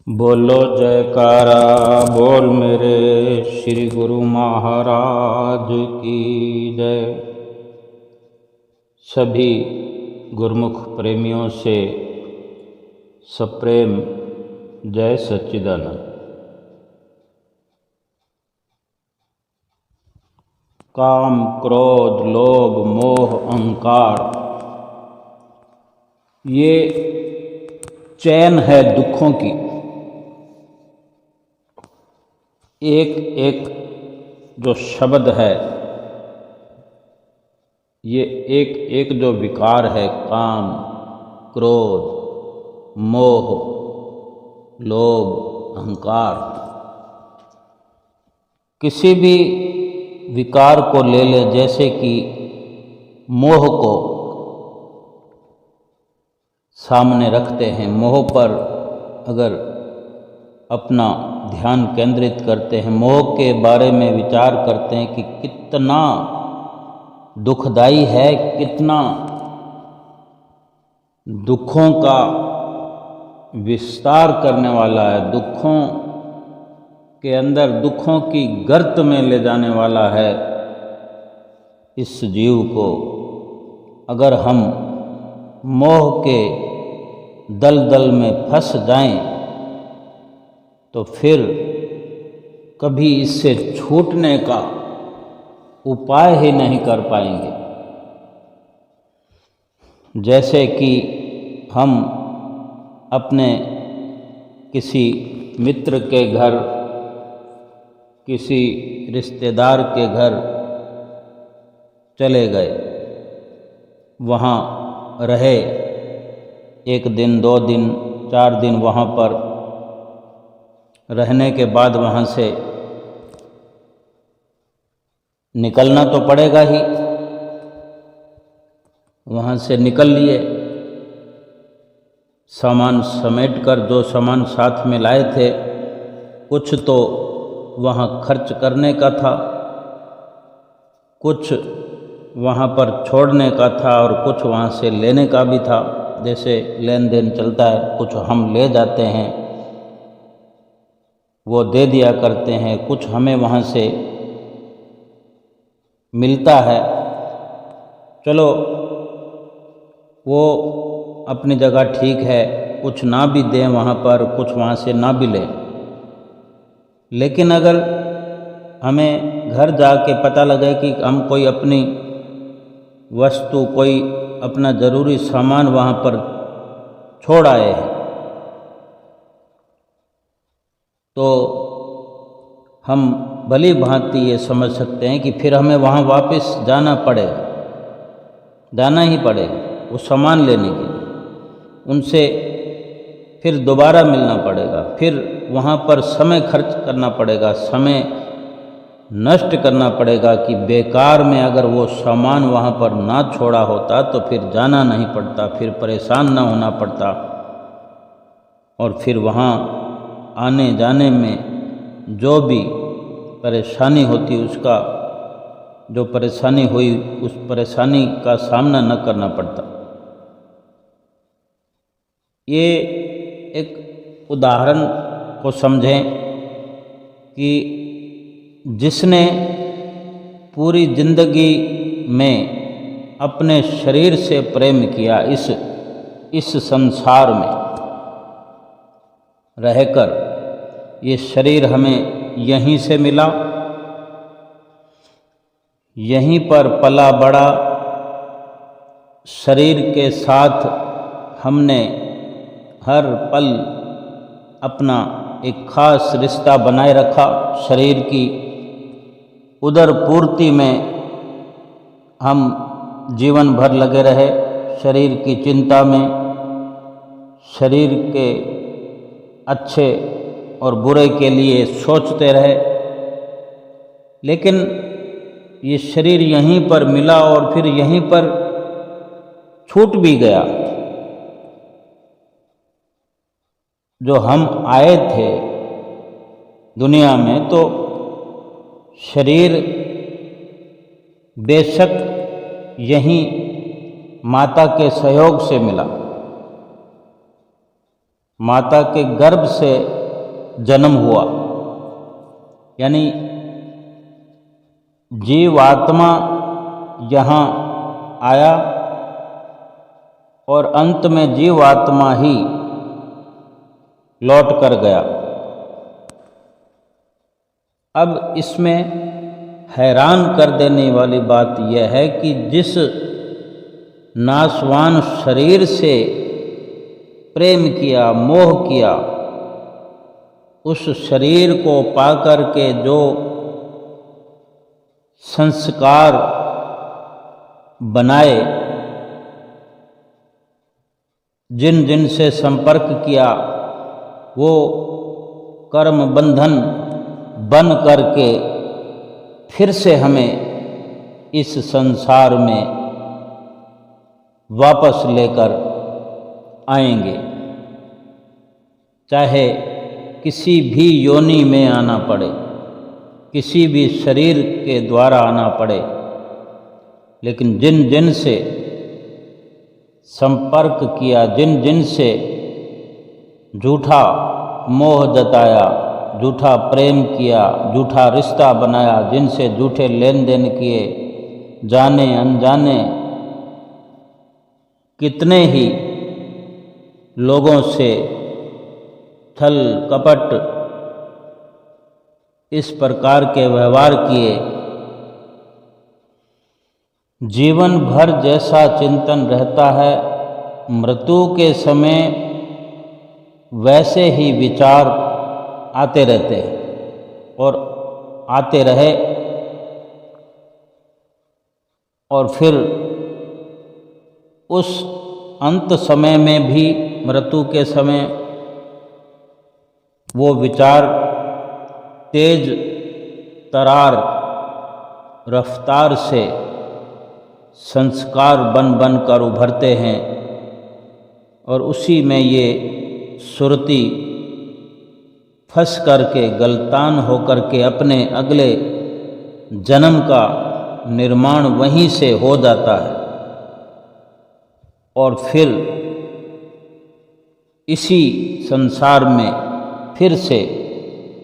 बोलो जयकारा बोल मेरे श्री गुरु महाराज की जय। सभी गुरुमुख प्रेमियों से सप्रेम जय सच्चिदानंद। काम, क्रोध, लोभ, मोह, अहंकार ये चैन है दुखों की। एक एक जो शब्द है, ये एक एक जो विकार है, काम, क्रोध, मोह, लोभ, अहंकार, किसी भी विकार को ले ले, जैसे कि मोह को सामने रखते हैं, मोह पर अगर अपना ध्यान केंद्रित करते हैं, मोह के बारे में विचार करते हैं कि कितना दुखदाई है, कितना दुखों का विस्तार करने वाला है, दुखों के अंदर दुखों की गर्त में ले जाने वाला है इस जीव को। अगर हम मोह के दलदल में फंस जाएं तो फिर कभी इससे छूटने का उपाय ही नहीं कर पाएंगे। जैसे कि हम अपने किसी मित्र के घर, किसी रिश्तेदार के घर चले गए, वहाँ रहे, 1 दिन 2 दिन 4 दिन वहाँ पर रहने के बाद वहाँ से निकलना तो पड़ेगा ही। वहाँ से निकल लिए, सामान समेट कर, जो सामान साथ में लाए थे, कुछ तो वहाँ खर्च करने का था, कुछ वहाँ पर छोड़ने का था और कुछ वहाँ से लेने का भी था। जैसे लेन देन चलता है, कुछ हम ले जाते हैं, वो दे दिया करते हैं, कुछ हमें वहाँ से मिलता है। चलो वो अपनी जगह ठीक है, कुछ ना भी दें वहाँ पर, कुछ वहाँ से ना भी लें। लेकिन अगर हमें घर जाके पता लगे कि हम कोई अपनी वस्तु, कोई अपना ज़रूरी सामान वहाँ पर छोड़ आए हैं, तो हम भली भांति ये समझ सकते हैं कि फिर हमें वहाँ वापस जाना पड़ेगा, जाना ही पड़ेगा वो सामान लेने के लिए। उनसे फिर दोबारा मिलना पड़ेगा, फिर वहाँ पर समय खर्च करना पड़ेगा, समय नष्ट करना पड़ेगा कि बेकार में अगर वो सामान वहाँ पर ना छोड़ा होता तो फिर जाना नहीं पड़ता, फिर परेशान ना होना पड़ता, और फिर वहाँ आने जाने में जो भी परेशानी होती, उसका जो परेशानी हुई, उस परेशानी का सामना न करना पड़ता। ये एक उदाहरण को समझें कि जिसने पूरी जिंदगी में अपने शरीर से प्रेम किया, इस संसार में रहकर, ये शरीर हमें यहीं से मिला, यहीं पर पला बड़ा, शरीर के साथ हमने हर पल अपना एक खास रिश्ता बनाए रखा। शरीर की उदर पूर्ति में हम जीवन भर लगे रहे, शरीर की चिंता में, शरीर के अच्छे और बुरे के लिए सोचते रहे। लेकिन ये शरीर यहीं पर मिला और फिर यहीं पर छूट भी गया। जो हम आए थे दुनिया में, तो शरीर बेशक यहीं माता के सहयोग से मिला, माता के गर्भ से जन्म हुआ। यानी जीवात्मा यहाँ आया और अंत में जीवात्मा ही लौट कर गया। अब इसमें हैरान कर देने वाली बात यह है कि जिस नाशवान शरीर से प्रेम किया, मोह किया, उस शरीर को पाकर के जो संस्कार बनाए, जिन जिन से संपर्क किया, वो कर्म बंधन बन करके फिर से हमें इस संसार में वापस लेकर आएंगे। चाहे किसी भी योनि में आना पड़े, किसी भी शरीर के द्वारा आना पड़े, लेकिन जिन जिन से संपर्क किया, जिन जिन से झूठा मोह जताया, झूठा प्रेम किया, झूठा रिश्ता बनाया, जिनसे झूठे लेन देन किए, जाने अनजाने कितने ही लोगों से छल कपट इस प्रकार के व्यवहार किए, जीवन भर जैसा चिंतन रहता है, मृत्यु के समय वैसे ही विचार आते रहते हैं और आते रहे, और फिर उस अंत समय में भी, मृत्यु के समय, वो विचार तेज तरार रफ्तार से संस्कार बन बन कर उभरते हैं, और उसी में ये सुरती फंस करके, गलतान होकर के अपने अगले जन्म का निर्माण वहीं से हो जाता है, और फिर इसी संसार में फिर से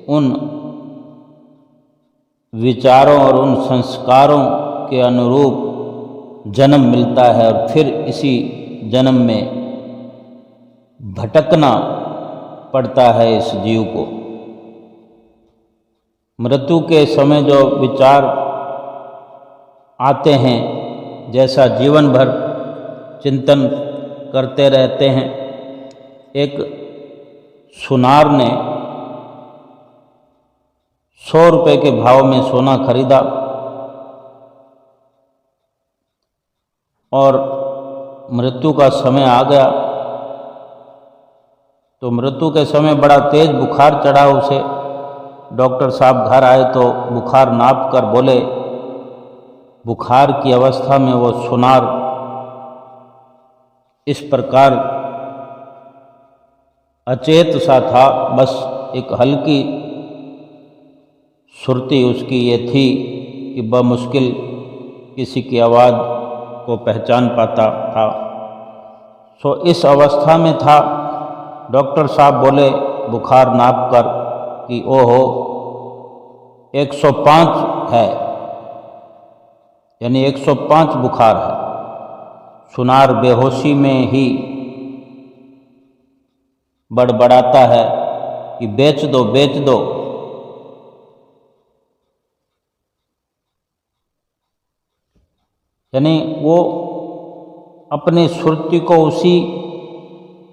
उन विचारों और उन संस्कारों के अनुरूप जन्म मिलता है, और फिर इसी जन्म में भटकना पड़ता है इस जीव को। मृत्यु के समय जो विचार आते हैं, जैसा जीवन भर चिंतन करते रहते हैं। एक सुनार ने 100 रुपये के भाव में सोना खरीदा और मृत्यु का समय आ गया, तो मृत्यु के समय बड़ा तेज बुखार चढ़ा उसे। डॉक्टर साहब घर आए तो बुखार नाप कर बोले, बुखार की अवस्था में वो सुनार इस प्रकार अचेत सा था, बस एक हल्की सुरती उसकी ये थी कि बमुश्किल किसी की आवाज़ को पहचान पाता था। सो इस अवस्था में था। डॉक्टर साहब बोले बुखार नाप कर कि ओहो 105 है, यानी 105 बुखार है। सुनार बेहोशी में ही बड़बड़ाता है कि बेच दो बेच दो। यानी वो अपनी सुरती को उसी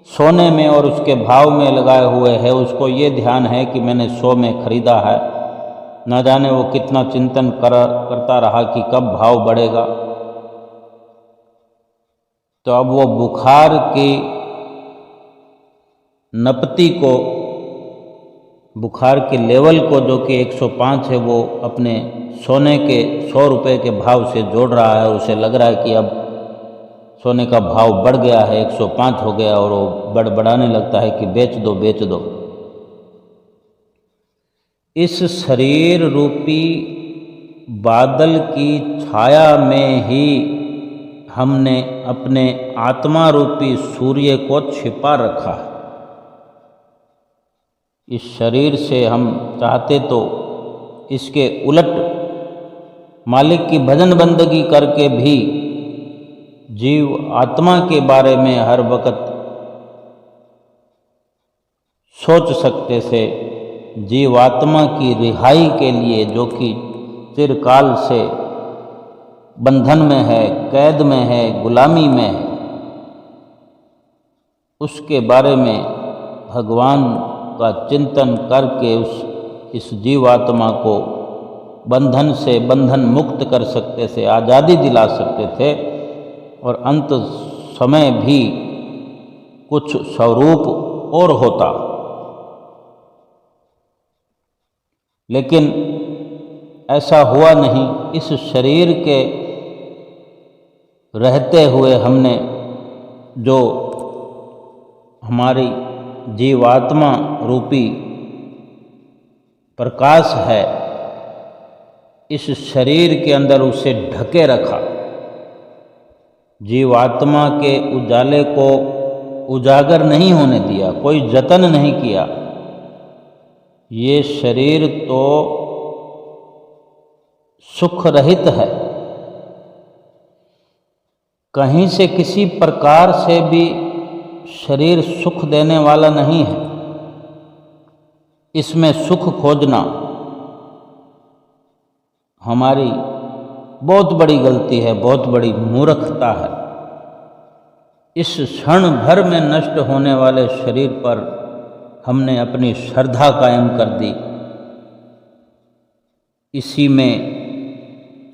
सोने में और उसके भाव में लगाए हुए है। उसको ये ध्यान है कि मैंने 100 में खरीदा है, न जाने वो कितना चिंतन करता रहा कि कब भाव बढ़ेगा। तो अब वो बुखार की नपती को, बुखार के लेवल को जो कि 105 है, वो अपने सोने के 100 रुपये के भाव से जोड़ रहा है। उसे लग रहा है कि अब सोने का भाव बढ़ गया है, 105 हो गया, और वो बड़बड़ाने लगता है कि बेच दो बेच दो। इस शरीर रूपी बादल की छाया में ही हमने अपने आत्मा रूपी सूर्य को छिपा रखा है। इस शरीर से हम चाहते तो इसके उलट मालिक की भजन बंदगी करके भी जीव आत्मा के बारे में हर वक्त सोच सकते थे। जीवात्मा की रिहाई के लिए, जो कि चिरकाल से बंधन में है, कैद में है, गुलामी में है, उसके बारे में भगवान का चिंतन करके इस जीवात्मा को बंधन से बंधन मुक्त कर सकते थे, आज़ादी दिला सकते थे और अंत समय भी कुछ स्वरूप और होता। लेकिन ऐसा हुआ नहीं। इस शरीर के रहते हुए हमने जो हमारी जीवात्मा रूपी प्रकाश है, इस शरीर के अंदर उसे ढके रखा। जीवात्मा के उजाले को उजागर नहीं होने दिया, कोई जतन नहीं किया। ये शरीर तो सुख रहित है, कहीं से किसी प्रकार से भी शरीर सुख देने वाला नहीं है। इसमें सुख खोजना हमारी बहुत बड़ी गलती है, बहुत बड़ी मूर्खता है। इस क्षण भर में नष्ट होने वाले शरीर पर हमने अपनी श्रद्धा कायम कर दी, इसी में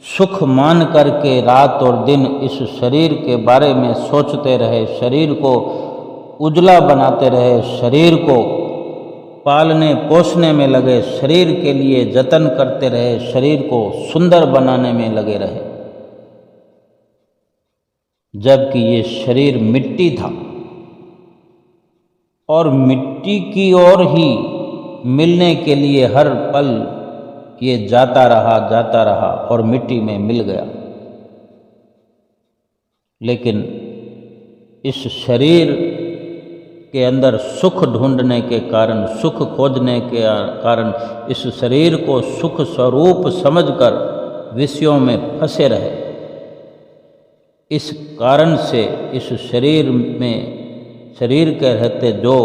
सुख मान करके रात और दिन इस शरीर के बारे में सोचते रहे, शरीर को उजला बनाते रहे, शरीर को पालने पोसने में लगे, शरीर के लिए जतन करते रहे, शरीर को सुंदर बनाने में लगे रहे, जबकि ये शरीर मिट्टी था और मिट्टी की ओर ही मिलने के लिए हर पल ये जाता रहा और मिट्टी में मिल गया। लेकिन इस शरीर के अंदर सुख ढूंढने के कारण, सुख खोजने के कारण इस शरीर को सुख स्वरूप समझकर विषयों में फंसे रहे। इस कारण से इस शरीर में, शरीर के रहते जो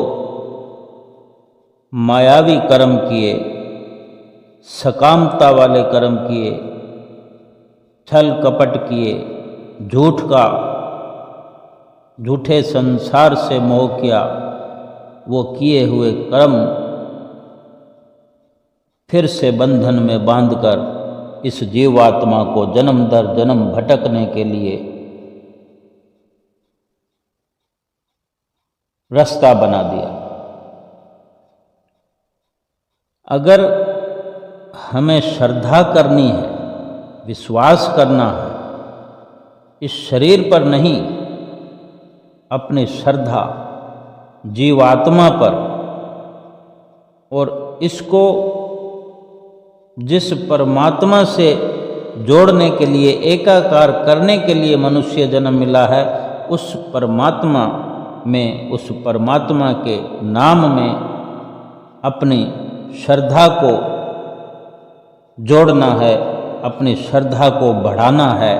मायावी कर्म किए, सकामता वाले कर्म किए, छल कपट किए, झूठे संसार से मोह किया, वो किए हुए कर्म फिर से बंधन में बांधकर इस जीवात्मा को जन्म दर जन्म भटकने के लिए रास्ता बना दिया। अगर हमें श्रद्धा करनी है, विश्वास करना है, इस शरीर पर नहीं, अपनी श्रद्धा जीवात्मा पर, और इसको जिस परमात्मा से जोड़ने के लिए, एकाकार करने के लिए मनुष्य जन्म मिला है, उस परमात्मा में, उस परमात्मा के नाम में अपनी श्रद्धा को जोड़ना है, अपनी श्रद्धा को बढ़ाना है।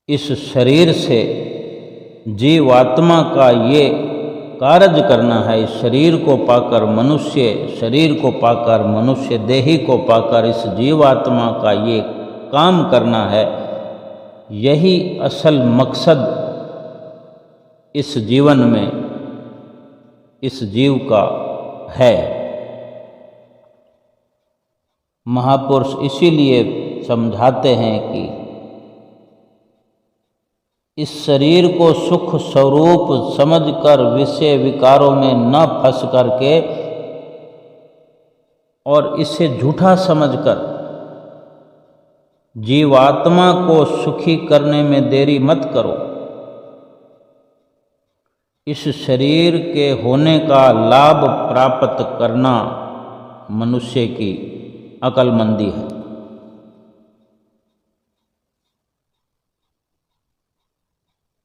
इस शरीर से जीवात्मा का ये कार्य करना है। इस शरीर को पाकर मनुष्य, शरीर को पाकर मनुष्य देही को पाकर इस जीवात्मा का ये काम करना है। यही असल मकसद इस जीवन में, इस जीव का है। महापुरुष इसीलिए समझाते हैं कि इस शरीर को सुख स्वरूप समझकर विषय विकारों में न फंस करके और इसे झूठा समझकर जीवात्मा को सुखी करने में देरी मत करो। इस शरीर के होने का लाभ प्राप्त करना मनुष्य की अक्लमंदी है।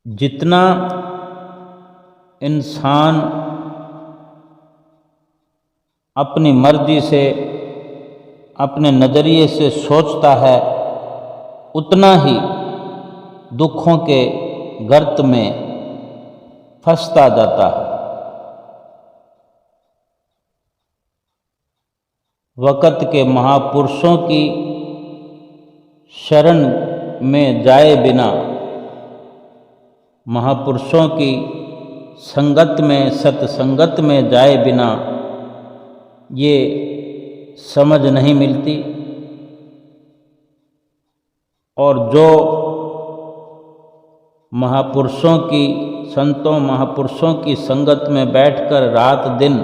जितना इंसान अपनी मर्जी से अपने नज़रिए से सोचता है, उतना ही दुखों के गर्त में फंसता जाता है। वक़्त के महापुरुषों की शरण में जाए बिना, महापुरुषों की संगत में, सत्संगत में जाए बिना ये समझ नहीं मिलती। और जो महापुरुषों की, संतों महापुरुषों की संगत में बैठकर रात दिन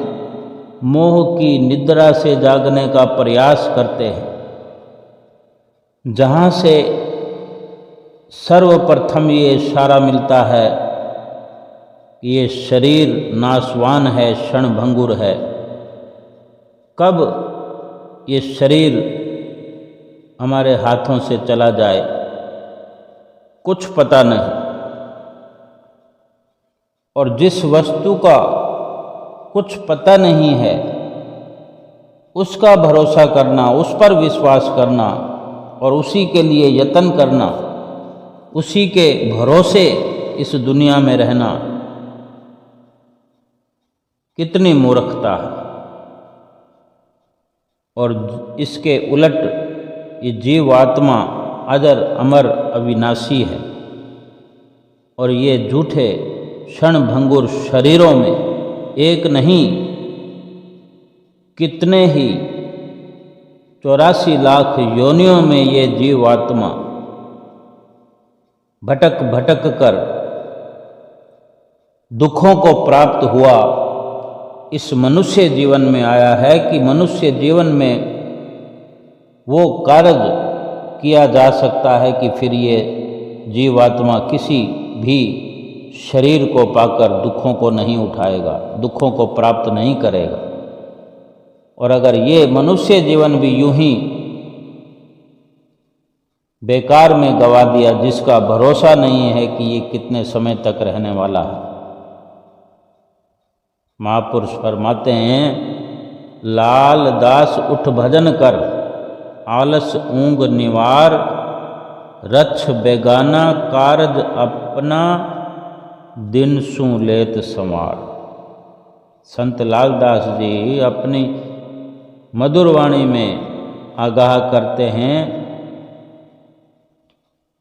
मोह की निद्रा से जागने का प्रयास करते हैं, जहाँ से सर्वप्रथम ये इशारा मिलता है कि ये शरीर नाशवान है, क्षणभंगुर है। कब ये शरीर हमारे हाथों से चला जाए कुछ पता नहीं। और जिस वस्तु का कुछ पता नहीं है उसका भरोसा करना, उस पर विश्वास करना और उसी के लिए यत्न करना, उसी के भरोसे इस दुनिया में रहना कितनी मूर्खता है। और इसके उलट ये जीवात्मा अजर अमर अविनाशी है और ये झूठे क्षणभंगुर शरीरों में एक नहीं कितने ही 84 लाख योनियों में ये जीवात्मा भटक भटक कर दुखों को प्राप्त हुआ इस मनुष्य जीवन में आया है कि मनुष्य जीवन में वो कार्य किया जा सकता है कि फिर ये जीवात्मा किसी भी शरीर को पाकर दुखों को नहीं उठाएगा, दुखों को प्राप्त नहीं करेगा। और अगर ये मनुष्य जीवन भी यूं ही बेकार में गवा दिया, जिसका भरोसा नहीं है कि ये कितने समय तक रहने वाला है। महापुरुष फरमाते हैं, लाल दास उठ भजन कर, आलस ऊंग निवार, रक्ष बेगाना कारज अपना, दिन सु लेत संवार। संत लालदास जी अपनी मधुर वाणी में आगाह करते हैं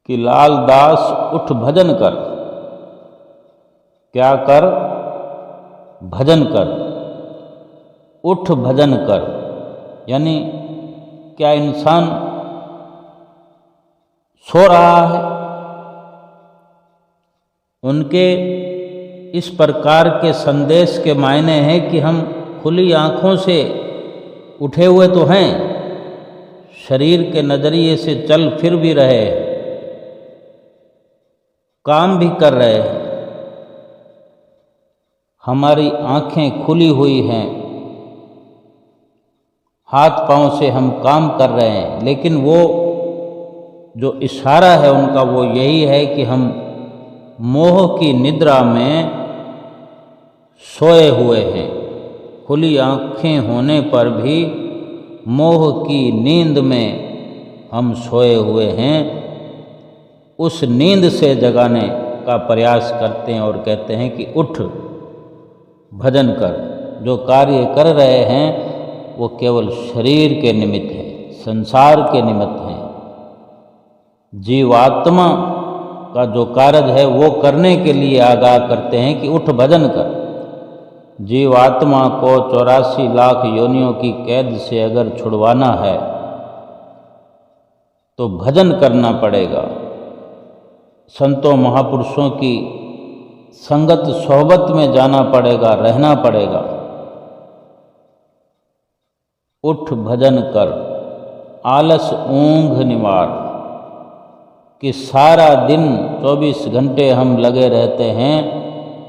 कि लालदास उठ भजन कर। क्या कर? भजन कर। उठ भजन कर यानी क्या इंसान सो रहा है? उनके इस प्रकार के संदेश के मायने हैं कि हम खुली आँखों से उठे हुए तो हैं, शरीर के नज़रिए से चल फिर भी रहे, काम भी कर रहे हैं, हमारी आँखें खुली हुई हैं, हाथ पांव से हम काम कर रहे हैं, लेकिन वो जो इशारा है उनका वो यही है कि हम मोह की निद्रा में सोए हुए हैं। खुली आँखें होने पर भी मोह की नींद में हम सोए हुए हैं। उस नींद से जगाने का प्रयास करते हैं और कहते हैं कि उठ भजन कर। जो कार्य कर रहे हैं वो केवल शरीर के निमित्त है, संसार के निमित्त है। जीवात्मा का जो कार्य है वो करने के लिए आगाह करते हैं कि उठ भजन कर। जीवात्मा को 84 लाख योनियों की कैद से अगर छुड़वाना है तो भजन करना पड़ेगा, संतों महापुरुषों की संगत सोहबत में जाना पड़ेगा, रहना पड़ेगा। उठ भजन कर, आलस ऊंघ निवार। कि सारा दिन 24 घंटे हम लगे रहते हैं,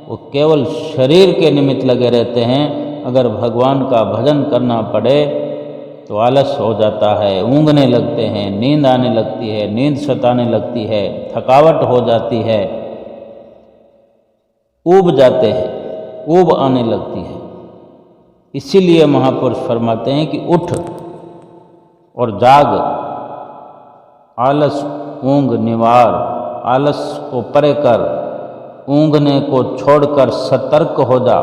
वो केवल शरीर के निमित्त लगे रहते हैं। अगर भगवान का भजन करना पड़े तो आलस हो जाता है, ऊँघने लगते हैं, नींद आने लगती है, नींद सताने लगती है, थकावट हो जाती है, ऊब जाते हैं, ऊब आने लगती है। इसीलिए महापुरुष फरमाते हैं कि उठ और जाग, आलस ऊंघ निवार, आलस को परे कर, ऊंघने को छोड़कर सतर्क हो जा।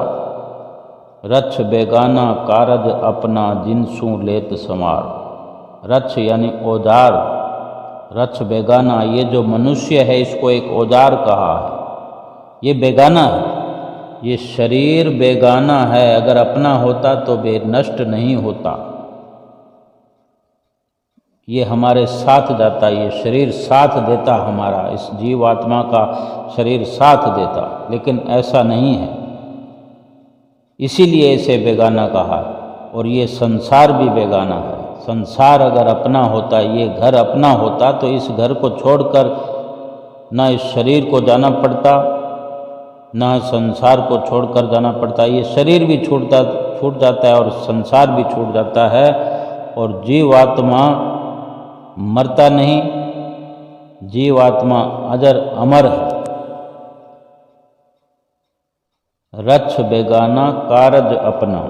रछ बेगाना कारज अपना जिनसू लेत समार। रछ यानी औजार, रछ बेगाना, ये जो मनुष्य है इसको एक औजार कहा है, ये बेगाना है, ये शरीर बेगाना है। अगर अपना होता तो बे नष्ट नहीं होता, ये हमारे साथ जाता, ये शरीर साथ देता हमारा, इस जीवात्मा का शरीर साथ देता, लेकिन ऐसा नहीं है, इसीलिए इसे बेगाना कहा। और ये संसार भी बेगाना है। संसार अगर अपना होता, ये घर अपना होता, तो इस घर को छोड़कर ना इस शरीर को जाना पड़ता, ना संसार को छोड़कर जाना पड़ता। ये शरीर भी छूट जाता है और संसार भी छूट जाता है, और जीवात्मा मरता नहीं, जीवात्मा अजर अमर है। रछ बेगाना कारज अपना,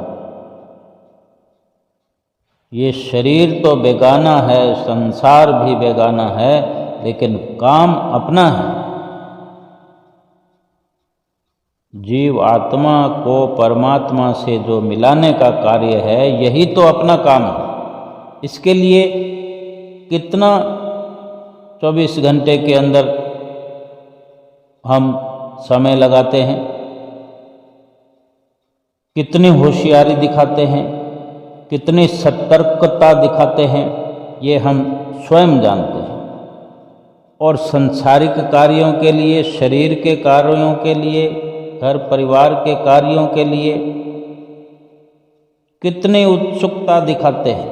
ये शरीर तो बेगाना है, संसार भी बेगाना है, लेकिन काम अपना है। जीव आत्मा को परमात्मा से जो मिलाने का कार्य है, यही तो अपना काम है। इसके लिए कितना 24 घंटे के अंदर हम समय लगाते हैं, कितनी होशियारी दिखाते हैं, कितनी सतर्कता दिखाते हैं, ये हम स्वयं जानते हैं। और सांसारिक कार्यों के लिए, शरीर के कार्यों के लिए, घर परिवार के कार्यों के लिए कितनी उत्सुकता दिखाते हैं।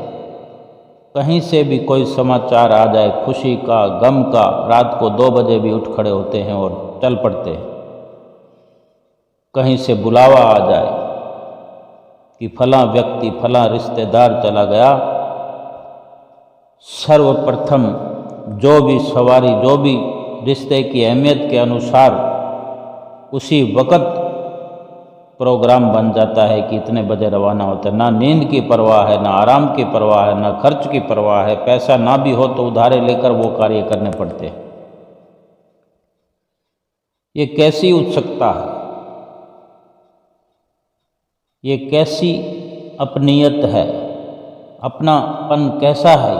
कहीं से भी कोई समाचार आ जाए, खुशी का, गम का, रात को 2 बजे भी उठ खड़े होते हैं और चल पड़ते हैं। कहीं से बुलावा आ जाए कि फलां व्यक्ति, फलां रिश्तेदार चला गया, सर्वप्रथम जो भी सवारी, जो भी रिश्ते की अहमियत के अनुसार उसी वक़्त प्रोग्राम बन जाता है कि इतने बजे रवाना होता है। ना नींद की परवाह है, ना आराम की परवाह है, ना खर्च की परवाह है। पैसा ना भी हो तो उधारे लेकर वो कार्य करने पड़ते हैं। ये कैसी उत्सुकता है, ये कैसी अपनीयत है, अपनापन कैसा है।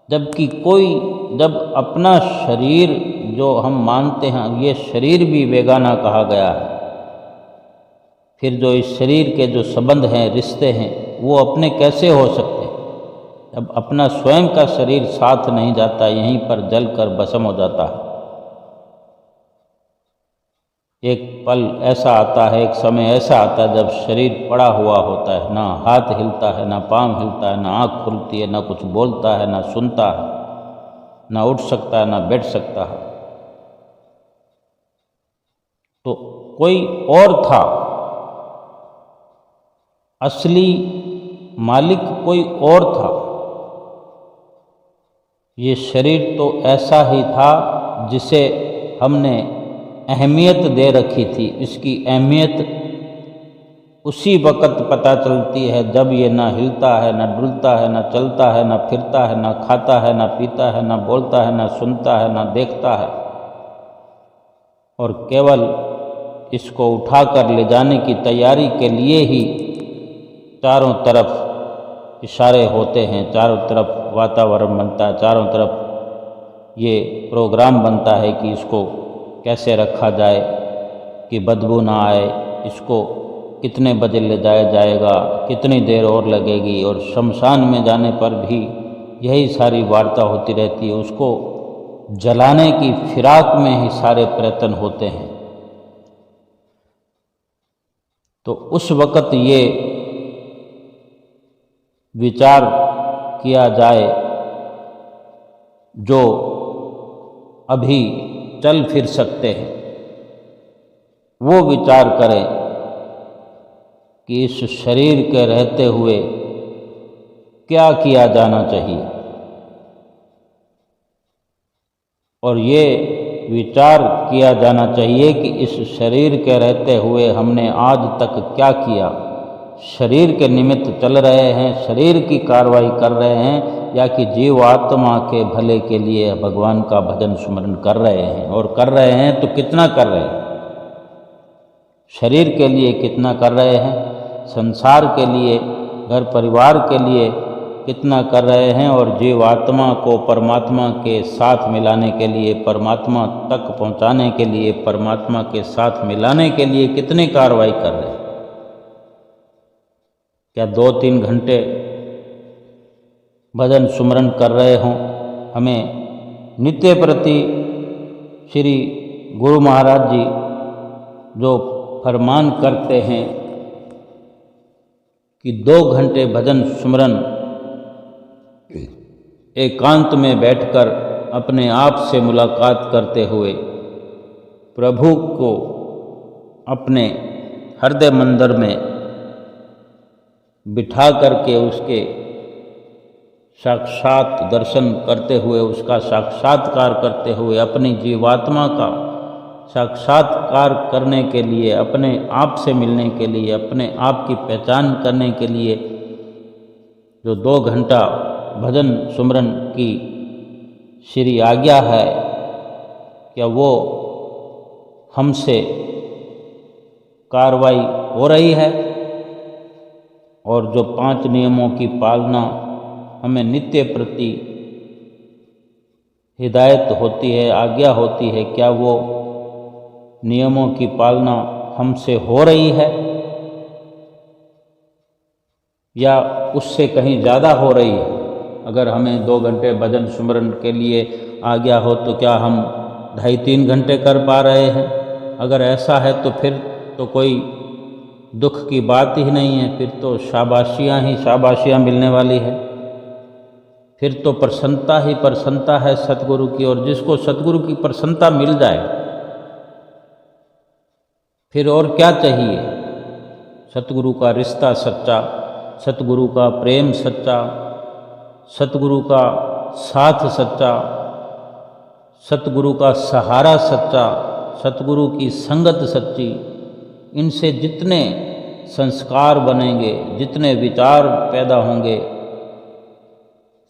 जबकि जब अपना शरीर जो हम मानते हैं, ये शरीर भी बेगाना कहा गया है, फिर जो इस शरीर के जो संबंध हैं, रिश्ते हैं, वो अपने कैसे हो सकते हैं। जब अपना स्वयं का शरीर साथ नहीं जाता, यहीं पर जलकर भस्म हो जाता है। एक पल ऐसा आता है, एक समय ऐसा आता है जब शरीर पड़ा हुआ होता है, ना हाथ हिलता है, ना पाँव हिलता है, ना आँख खुलती है, ना कुछ बोलता है, ना सुनता है, ना उठ सकता है, ना बैठ सकता है। तो कोई और था, असली मालिक कोई और था। ये शरीर तो ऐसा ही था जिसे हमने अहमियत दे रखी थी। इसकी अहमियत उसी वक़्त पता चलती है जब ये ना हिलता है, ना डुलता है, ना चलता है, ना फिरता है, ना खाता है, ना पीता है, ना बोलता है, ना सुनता है, ना देखता है। और केवल इसको उठाकर ले जाने की तैयारी के लिए ही चारों तरफ इशारे होते हैं, चारों तरफ वातावरण बनता है, चारों तरफ ये प्रोग्राम बनता है कि इसको कैसे रखा जाए कि बदबू ना आए, इसको कितने बजे ले जाया जाएगा, कितनी देर और लगेगी। और शमशान में जाने पर भी यही सारी वार्ता होती रहती है। उसको जलाने की फिराक में ही सारे प्रयत्न होते हैं। तो उस वक़्त ये विचार किया जाए, जो अभी चल फिर सकते हैं, वो विचार करें कि इस शरीर के रहते हुए क्या किया जाना चाहिए। और ये विचार किया जाना चाहिए कि इस शरीर के रहते हुए हमने आज तक क्या किया। शरीर के निमित्त चल रहे हैं, शरीर की कार्रवाई कर रहे हैं, या कि जीवात्मा के भले के लिए भगवान का भजन सुमरन कर रहे हैं। और कर रहे हैं तो कितना कर रहे हैं, शरीर के लिए कितना कर रहे हैं, संसार के लिए, घर परिवार के लिए कितना कर रहे हैं, और जीवात्मा को परमात्मा के साथ मिलाने के लिए, परमात्मा तक पहुंचाने के लिए, परमात्मा के साथ मिलाने के लिए कितनी कार्रवाई कर रहे हैं। क्या 2-3 घंटे भजन सुमरन कर रहे हों। हमें नित्य प्रति श्री गुरु महाराज जी जो फरमान करते हैं कि 2 घंटे भजन सुमरन एकांत में बैठकर अपने आप से मुलाकात करते हुए प्रभु को अपने हृदय मंदिर में बिठा करके उसके साक्षात दर्शन करते हुए, उसका साक्षात्कार करते हुए, अपनी जीवात्मा का साक्षात्कार करने के लिए, अपने आप से मिलने के लिए, अपने आप की पहचान करने के लिए जो 2 घंटा भजन सुमरन की श्री आज्ञा है, क्या वो हमसे कार्रवाई हो रही है। और जो 5 नियमों की पालना हमें नित्य प्रति हिदायत होती है, आज्ञा होती है, क्या वो नियमों की पालना हमसे हो रही है या उससे कहीं ज़्यादा हो रही है। अगर हमें 2 घंटे भजन सुमरन के लिए आज्ञा हो तो क्या हम 2.5-3 घंटे कर पा रहे हैं। अगर ऐसा है तो फिर तो कोई दुख की बात ही नहीं है, फिर तो शाबाशियाँ ही शाबाशियाँ मिलने वाली है, फिर तो प्रसन्नता ही प्रसन्नता है सतगुरु की। और जिसको सतगुरु की प्रसन्नता मिल जाए फिर और क्या चाहिए। सतगुरु का रिश्ता सच्चा, सतगुरु का प्रेम सच्चा, सतगुरु का साथ सच्चा, सतगुरु का सहारा सच्चा, सतगुरु की संगत सच्ची। इनसे जितने संस्कार बनेंगे, जितने विचार पैदा होंगे,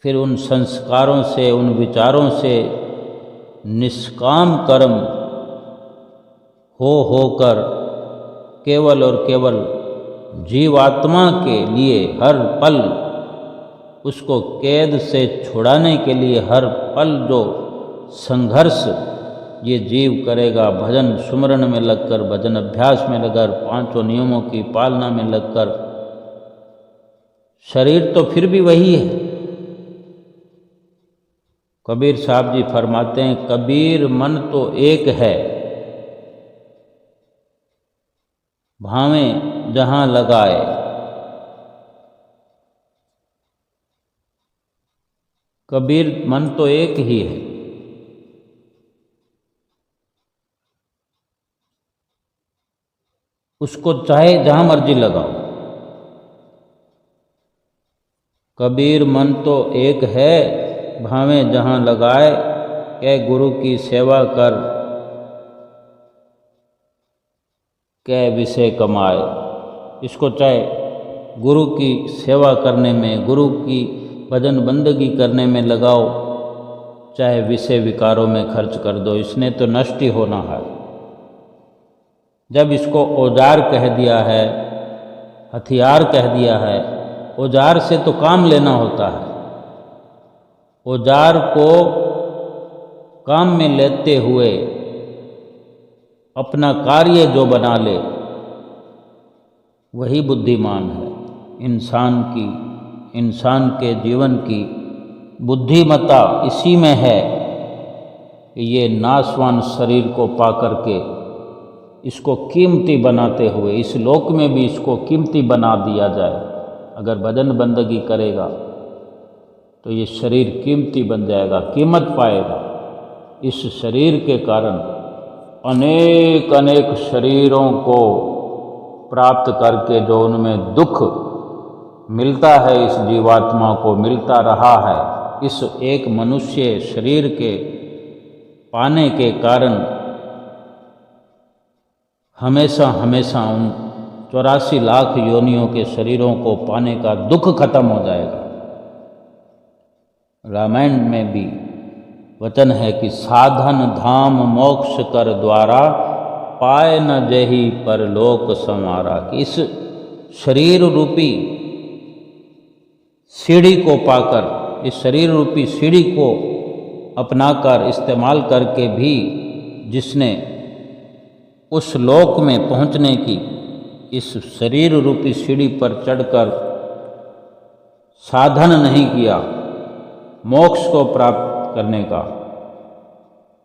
फिर उन संस्कारों से, उन विचारों से निष्काम कर्म होकर केवल और केवल जीवात्मा के लिए हर पल उसको कैद से छुड़ाने के लिए हर पल जो संघर्ष ये जीव करेगा, भजन सुमरन में लगकर, भजन अभ्यास में लगकर, 5 नियमों की पालना में लगकर, शरीर तो फिर भी वही है। कबीर साहब जी फरमाते हैं, कबीर मन तो एक है, भावें जहां लगाए। कबीर मन तो एक ही है, उसको चाहे जहां मर्जी लगाओ। कबीर मन तो एक है, भावें जहां लगाए, कै गुरु की सेवा कर, कै विषय कमाए। इसको चाहे गुरु की सेवा करने में, गुरु की भजन बंदगी करने में लगाओ, चाहे विषय विकारों में खर्च कर दो, इसने तो नष्ट ही होना है। जब इसको औजार कह दिया है, हथियार कह दिया है, औजार से तो काम लेना होता है। औजार को काम में लेते हुए अपना कार्य जो बना ले वही बुद्धिमान है। इंसान के जीवन की बुद्धिमत्ता इसी में है कि ये नाशवान शरीर को पा करके इसको कीमती बनाते हुए इस लोक में भी इसको कीमती बना दिया जाए। अगर भजन बंदगी करेगा तो ये शरीर कीमती बन जाएगा, कीमत पाएगा। इस शरीर के कारण अनेक अनेक शरीरों को प्राप्त करके जो उनमें दुख मिलता है, इस जीवात्मा को मिलता रहा है, इस एक मनुष्य शरीर के पाने के कारण हमेशा हमेशा उन 84 लाख योनियों के शरीरों को पाने का दुख खत्म हो जाएगा। रामायण में भी वचन है कि साधन धाम मोक्ष कर द्वारा पाए न जही परलोक संवारा, कि इस शरीर रूपी सीढ़ी को पाकर, इस शरीर रूपी सीढ़ी को अपनाकर इस्तेमाल करके भी जिसने उस लोक में पहुंचने की, इस शरीर रूपी सीढ़ी पर चढ़कर साधन नहीं किया मोक्ष को प्राप्त करने का,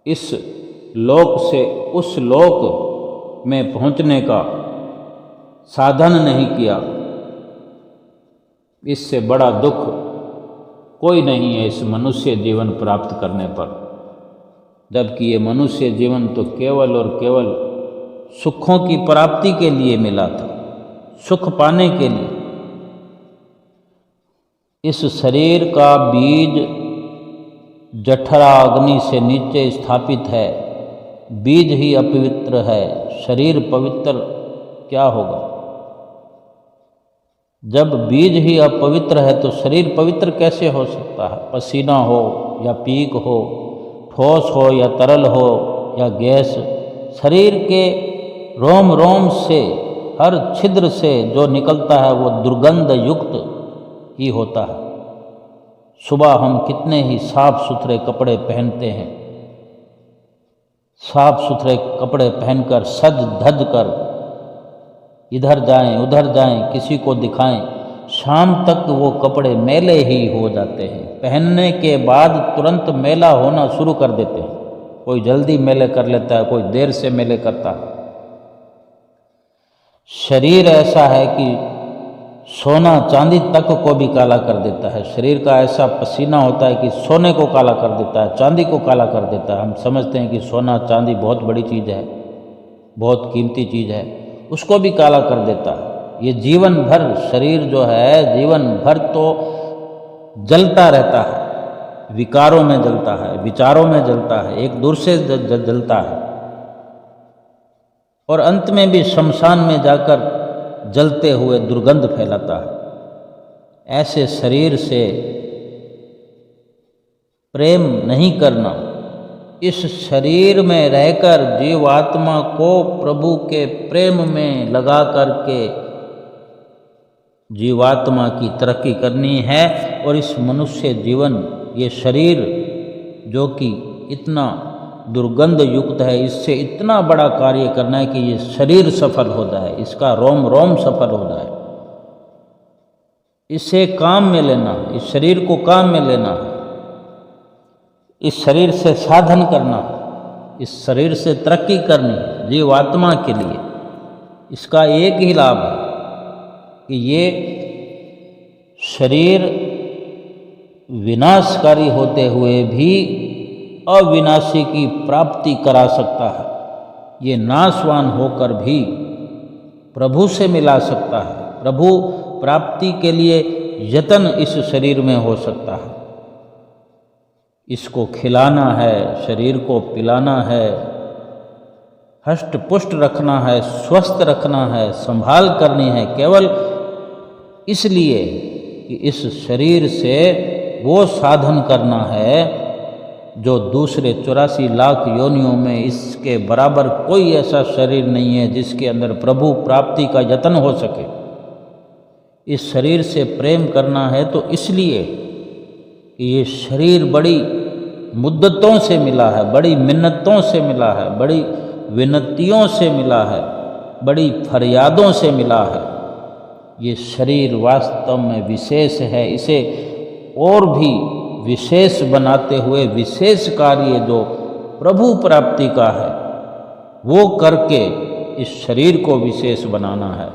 इस लोक से उस लोक में पहुंचने का साधन नहीं किया, इससे बड़ा दुख कोई नहीं है इस मनुष्य जीवन प्राप्त करने पर। जबकि ये मनुष्य जीवन तो केवल और केवल सुखों की प्राप्ति के लिए मिला था, सुख पाने के लिए। इस शरीर का बीज जठरा अग्नि से नीचे स्थापित है, बीज ही अपवित्र है, शरीर पवित्र क्या होगा? जब बीज ही अपवित्र है तो शरीर पवित्र कैसे हो सकता है? पसीना हो या पीक हो, ठोस हो या तरल हो या गैस, शरीर के रोम रोम से, हर छिद्र से जो निकलता है वो दुर्गंध युक्त ही होता है। सुबह हम कितने ही साफ सुथरे कपड़े पहनते हैं, साफ सुथरे कपड़े पहनकर सज धज कर इधर जाएं उधर जाएं, किसी को दिखाएं, शाम तक वो कपड़े मैले ही हो जाते हैं। पहनने के बाद तुरंत मैला होना शुरू कर देते हैं। कोई जल्दी मैले कर लेता है, कोई देर से मैले करता है। शरीर ऐसा है कि सोना चांदी तक को भी काला कर देता है। शरीर का ऐसा पसीना होता है कि सोने को काला कर देता है, चांदी को काला कर देता है। हम समझते हैं कि सोना चांदी बहुत बड़ी चीज़ है, बहुत कीमती चीज़ है, उसको भी काला कर देता है। ये जीवन भर शरीर जो है, जीवन भर तो जलता रहता है, विकारों में जलता है, विचारों में जलता है, एक दूर से जलता है और अंत में भी शमशान में जाकर जलते हुए दुर्गंध फैलाता है। ऐसे शरीर से प्रेम नहीं करना, इस शरीर में रहकर जीवात्मा को प्रभु के प्रेम में लगा करके जीवात्मा की तरक्की करनी है। और इस मनुष्य जीवन, ये शरीर जो कि इतना दुर्गंध युक्त है, इससे इतना बड़ा कार्य करना है कि ये शरीर सफल हो जाए, इसका रोम रोम सफल हो जाए। इसे काम में लेना, इस शरीर को काम में लेना, इस शरीर से साधन करना, इस शरीर से तरक्की करनी जीवात्मा के लिए। इसका एक ही लाभ है कि ये शरीर विनाशकारी होते हुए भी अविनाशी की प्राप्ति करा सकता है। ये नाशवान होकर भी प्रभु से मिला सकता है। प्रभु प्राप्ति के लिए यत्न इस शरीर में हो सकता है। इसको खिलाना है, शरीर को पिलाना है, हष्ट पुष्ट रखना है, स्वस्थ रखना है, संभाल करनी है, केवल इसलिए कि इस शरीर से वो साधन करना है जो दूसरे 84 लाख योनियों में इसके बराबर कोई ऐसा शरीर नहीं है जिसके अंदर प्रभु प्राप्ति का यत्न हो सके। इस शरीर से प्रेम करना है तो इसलिए कि ये शरीर बड़ी मुद्दतों से मिला है, बड़ी मिन्नतों से मिला है, बड़ी विनतियों से मिला है, बड़ी फरियादों से मिला है। ये शरीर वास्तव में विशेष है। इसे और भी विशेष बनाते हुए विशेष कार्य जो प्रभु प्राप्ति का है वो करके इस शरीर को विशेष बनाना है।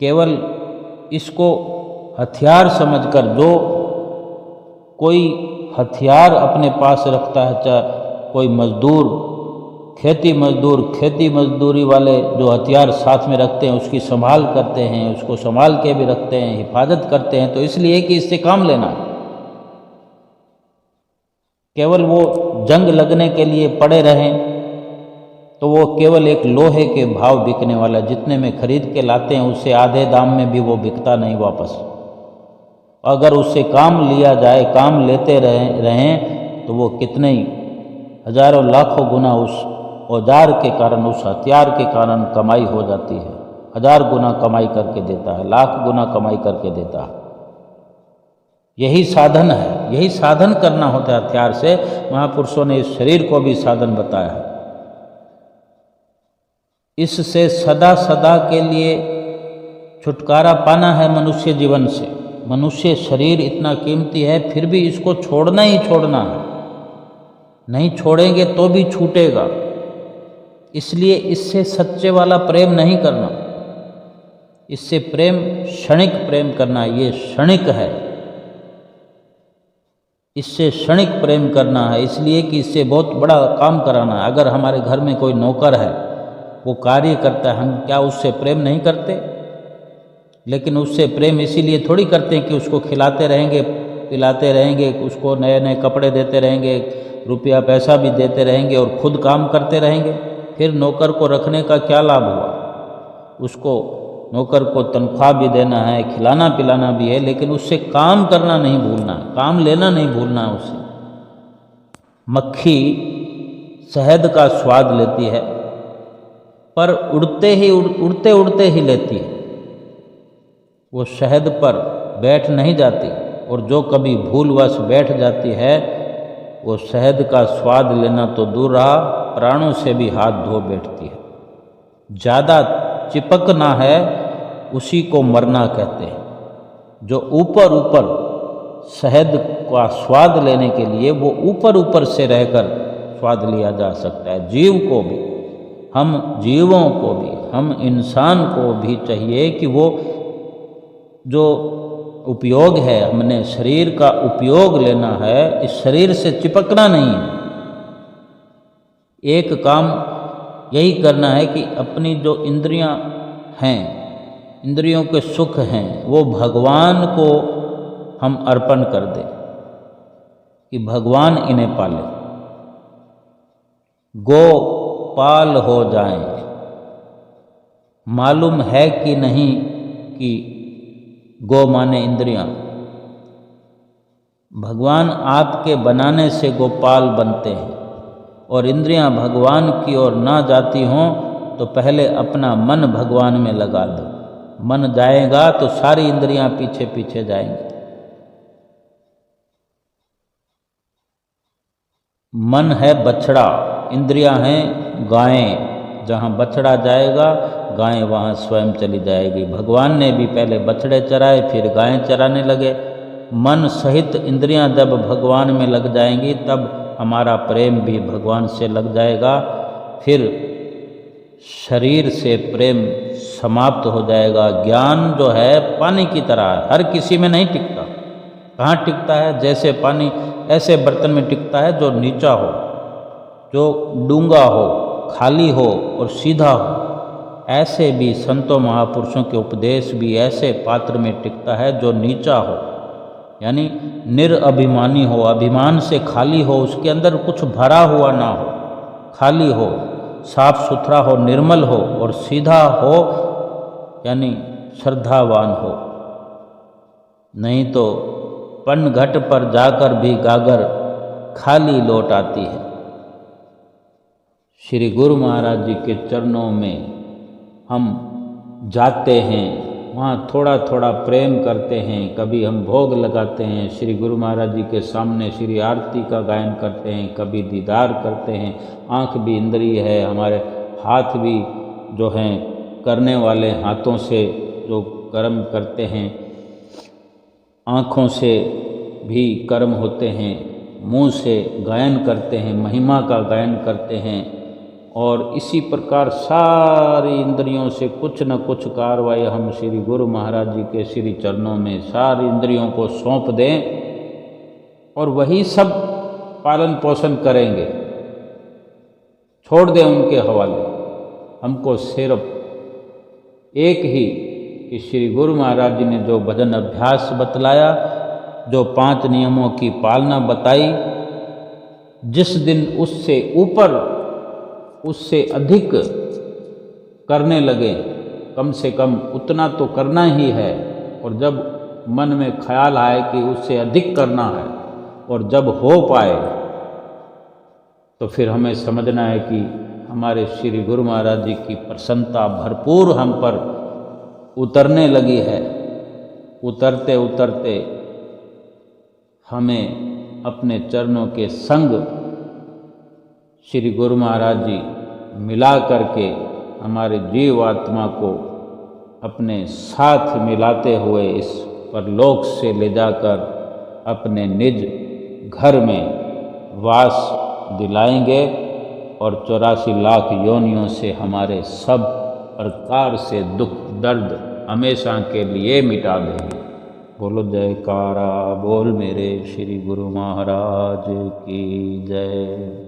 केवल इसको हथियार समझकर, जो कोई हथियार अपने पास रखता है, चाहे कोई मजदूर, खेती मजदूरी वाले जो हथियार साथ में रखते हैं उसकी संभाल करते हैं, उसको संभाल के भी रखते हैं, हिफाजत करते हैं, तो इसलिए कि इससे काम लेना। केवल वो जंग लगने के लिए पड़े रहें, तो वो केवल एक लोहे के भाव बिकने वाला, जितने में खरीद के लाते हैं उससे आधे दाम में भी वो बिकता नहीं वापस। अगर उससे काम लिया जाए, काम लेते रहें तो वो कितने ही हजारों लाखों गुना उस औजार के कारण, उस हथियार के कारण कमाई हो जाती है। 1000 गुना कमाई करके देता है, लाख गुना कमाई करके देता है। यही साधन है, यही साधन करना होता है हथियार से। महापुरुषों ने इस शरीर को भी साधन बताया है। इससे सदा सदा के लिए छुटकारा पाना है मनुष्य जीवन से। मनुष्य शरीर इतना कीमती है, फिर भी इसको छोड़ना ही छोड़ना है। नहीं छोड़ेंगे तो भी छूटेगा। इसलिए इससे सच्चे वाला प्रेम नहीं करना, इससे प्रेम क्षणिक प्रेम करना, ये क्षणिक है। इससे क्षणिक प्रेम करना है, इसलिए कि इससे बहुत बड़ा काम कराना है। अगर हमारे घर में कोई नौकर है, वो कार्य करता है, हम क्या उससे प्रेम नहीं करते? लेकिन उससे प्रेम इसीलिए थोड़ी करते हैं कि उसको खिलाते रहेंगे, पिलाते रहेंगे, उसको नए नए कपड़े देते रहेंगे, रुपया पैसा भी देते रहेंगे और खुद काम करते रहेंगे। फिर नौकर को रखने का क्या लाभ हुआ? उसको नौकर को तनख्वाह भी देना है, खिलाना पिलाना भी है, लेकिन उससे काम करना नहीं भूलना, काम लेना नहीं भूलना है उससे। मक्खी शहद का स्वाद लेती है, पर उड़ते उड़ते ही लेती है। वो शहद पर बैठ नहीं जाती, और जो कभी भूलवश बैठ जाती है, वो शहद का स्वाद लेना तो दूर रहा, प्राणों से भी हाथ धो बैठती है। ज़्यादा चिपकना है, उसी को मरना कहते हैं। जो ऊपर ऊपर शहद का स्वाद लेने के लिए, वो ऊपर ऊपर से रहकर स्वाद लिया जा सकता है। जीव को भी, हम जीवों को भी, हम इंसान को भी चाहिए कि वो जो उपयोग है, हमने शरीर का उपयोग लेना है, इस शरीर से चिपकना नहीं है। एक काम यही करना है कि अपनी जो इंद्रियां हैं, इंद्रियों के सुख हैं, वो भगवान को हम अर्पण कर दें कि भगवान इन्हें पाले, गोपाल हो जाएं। मालूम है कि नहीं कि गो माने इंद्रियां, भगवान आपके बनाने से गोपाल बनते हैं। और इंद्रियां भगवान की ओर ना जाती हों तो पहले अपना मन भगवान में लगा दो। मन जाएगा तो सारी इंद्रियां पीछे पीछे जाएंगी। मन है बछड़ा, इंद्रियां हैं गायें। जहाँ बछड़ा जाएगा, गायें वहाँ स्वयं चली जाएगी। भगवान ने भी पहले बछड़े चराए, फिर गायें चराने लगे। मन सहित इंद्रियां जब भगवान में लग जाएंगी, तब हमारा प्रेम भी भगवान से लग जाएगा। फिर शरीर से प्रेम समाप्त हो जाएगा। ज्ञान जो है पानी की तरह है, हर किसी में नहीं टिकता। कहाँ टिकता है? जैसे पानी ऐसे बर्तन में टिकता है जो नीचा हो, जो डूंगा हो, खाली हो और सीधा हो। ऐसे भी संतों महापुरुषों के उपदेश भी ऐसे पात्र में टिकता है जो नीचा हो, यानी निरअभिमानी हो, अभिमान से खाली हो, उसके अंदर कुछ भरा हुआ ना हो, खाली हो, साफ सुथरा हो, निर्मल हो और सीधा हो, यानी श्रद्धावान हो। नहीं तो पन घट पर जाकर भी गागर खाली लौट आती है। श्री गुरु महाराज जी के चरणों में हम जाते हैं, वहाँ थोड़ा थोड़ा प्रेम करते हैं, कभी हम भोग लगाते हैं, श्री गुरु महाराज जी के सामने श्री आरती का गायन करते हैं, कभी दीदार करते हैं। आँख भी इंद्रिय है, हमारे हाथ भी जो हैं करने वाले, हाथों से जो कर्म करते हैं, आँखों से भी कर्म होते हैं, मुँह से गायन करते हैं, महिमा का गायन करते हैं। और इसी प्रकार सारी इंद्रियों से कुछ न कुछ कार्रवाई हम श्री गुरु महाराज जी के श्री चरणों में सारी इंद्रियों को सौंप दें, और वही सब पालन पोषण करेंगे, छोड़ दें उनके हवाले। हमको सिर्फ एक ही कि श्री गुरु महाराज जी ने जो भजन अभ्यास बतलाया, जो 5 नियमों की पालना बताई, जिस दिन उससे ऊपर उससे अधिक करने लगे, कम से कम उतना तो करना ही है, और जब मन में ख्याल आए कि उससे अधिक करना है और जब हो पाए तो फिर हमें समझना है कि हमारे श्री गुरु महाराज जी की प्रसन्नता भरपूर हम पर उतरने लगी है। उतरते उतरते हमें अपने चरणों के संग श्री गुरु महाराज जी मिला करके हमारे जीव आत्मा को अपने साथ मिलाते हुए इस परलोक से ले जाकर अपने निज घर में वास दिलाएंगे और 84 लाख योनियों से हमारे सब प्रकार से दुख दर्द हमेशा के लिए मिटा देंगे। बोलो जयकारा बोल मेरे श्री गुरु महाराज की जय।